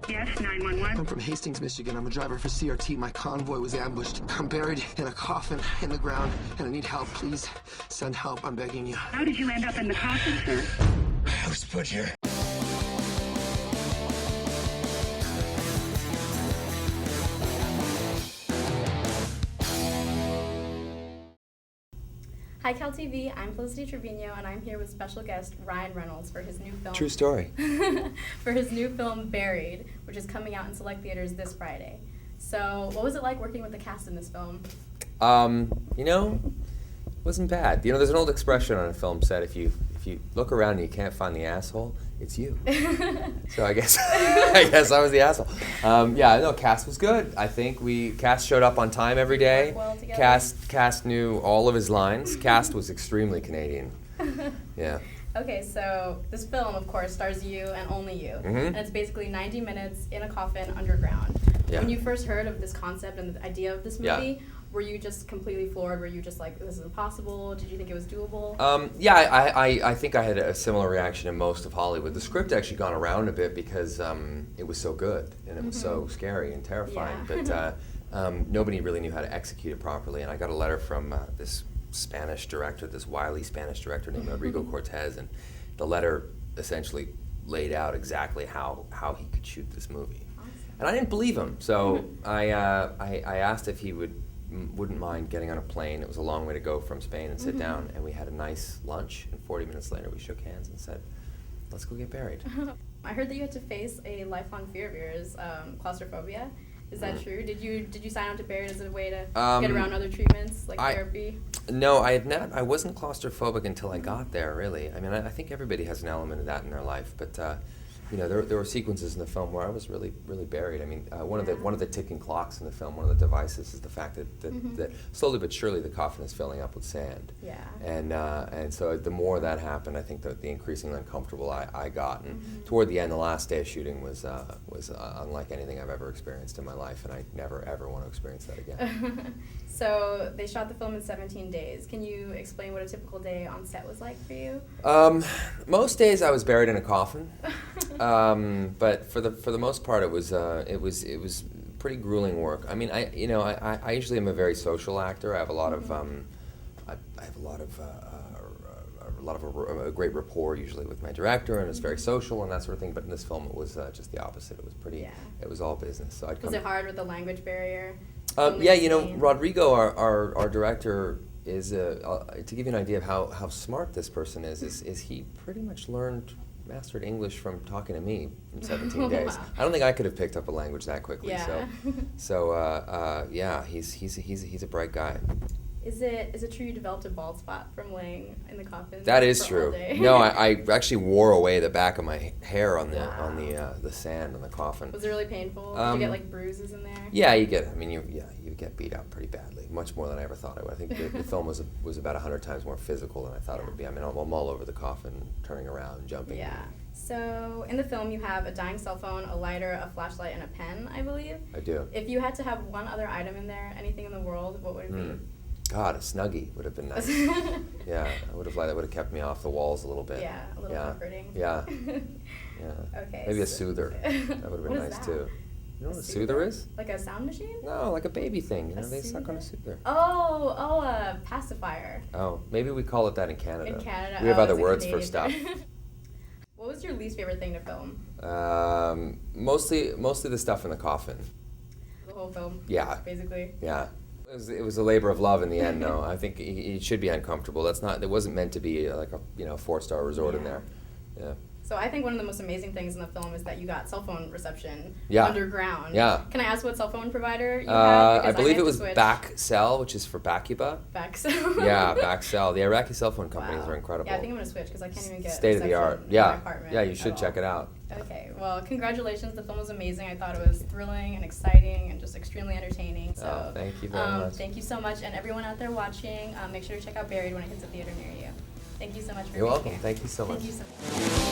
Yes, 911. I'm from Hastings, Michigan. I'm a driver for CRT. My convoy was ambushed. I'm buried in a coffin in the ground, and I need help. Please send help. I'm begging you. How did you end up in the coffin, sir? I was put here. Hi CalTV, I'm Felicity Trevino, and I'm here with special guest Ryan Reynolds for his new film. True story. For his new film Buried, which is coming out in select theaters this Friday. So, what was it like working with the cast in this film? It wasn't bad. There's an old expression on a film set: if you look around and you can't find the asshole, it's you. So I guess I was the asshole. Cast was good. I think Cast showed up on time every day. Well together. Cast knew all of his lines. Cast was extremely Canadian. Yeah. Okay, so this film, of course, stars you and only you. Mm-hmm. And it's basically 90 minutes in a coffin underground. Yeah. When you first heard of this concept and the idea of this movie, Yeah. were you just completely floored? Were you just like, this is impossible? Did you think it was doable? I think I had a similar reaction in most of Hollywood. The script actually gone around a bit because it was so good and it was so scary and terrifying. Yeah. But nobody really knew how to execute it properly. And I got a letter from this Spanish director, this wily Spanish director named Rodrigo Cortez, and the letter essentially laid out exactly how he could shoot this movie. Awesome. And I didn't believe him, so I asked if he wouldn't mind getting on a plane. It was a long way to go from Spain and sit down, and we had a nice lunch, and 40 minutes later we shook hands and said, let's go get buried. I heard that you had to face a lifelong fear of yours, claustrophobia. Is that true? Did you sign on to Buried as a way to get around other treatments like therapy? No, I wasn't claustrophobic until I got there, really. I mean, I think everybody has an element of that in their life, but there were sequences in the film where I was really, really buried. I mean, one of the ticking clocks in the film, one of the devices, is the fact that slowly but surely the coffin is filling up with sand. Yeah. And so the more that happened, I think that the increasingly uncomfortable I got. And toward the end, the last day of shooting was unlike anything I've ever experienced in my life, and I never ever want to experience that again. So they shot the film in 17 days. Can you explain what a typical day on set was like for you? Most days I was buried in a coffin. But for the most part, it was pretty grueling work. I mean, I usually am a very social actor. I have a lot of a great rapport usually with my director, and it's very social and that sort of thing. But in this film, it was just the opposite. It was pretty. Yeah. It was all business. So was it hard with the language barrier? Rodrigo, our director, is to give you an idea of how smart this person is he pretty much mastered English from talking to me in 17 days. Wow. I don't think I could have picked up a language that quickly. Yeah. He's a bright guy. Is it true you developed a bald spot from laying in the coffin? That is all true. day? No, I actually wore away the back of my hair on the sand on the coffin. Was it really painful? Did you get like bruises in there? Yeah, you get beat up pretty badly, much more than I ever thought I would. I think the film was about 100 times more physical than I thought it would be. I mean, I'm all over the coffin, turning around, jumping. Yeah. So in the film, you have a dying cell phone, a lighter, a flashlight, and a pen, I believe. I do. If you had to have one other item in there, anything in the world, what would it be? God, a Snuggie would have been nice. Yeah, that would have kept me off the walls a little bit. Yeah, a little comforting. Yeah. Yeah. Okay. Maybe a soother. That would have been nice too. You know what a soother is? Like a sound machine? No, like a baby thing. They suck on a soother. Oh, a pacifier. Oh, maybe we call it that in Canada. In Canada. We have other it's a words Canadian for stuff. What was your least favorite thing to film? Mostly the stuff in the coffin. The whole film? Yeah. Basically? Yeah. It was a labor of love in the end, though. I think it should be uncomfortable. It wasn't meant to be like a 4-star resort in there. Yeah. So I think one of the most amazing things in the film is that you got cell phone reception underground. Yeah. Can I ask what cell phone provider you had? I believe it was Backcell, which is for Bakuba. Backcell. Yeah, Backcell. The Iraqi cell phone companies are incredible. Yeah, I think I'm going to switch because I can't even get state of the art. in my apartment. Yeah, you should check it out. Okay, well, congratulations. The film was amazing. I thought it was thrilling and exciting and just extremely entertaining. So thank you very much. Thank you so much. And everyone out there watching, make sure to check out Buried when it hits a theater near you. Thank you so much for being here. You're welcome. Thank you so much. Thank you so much.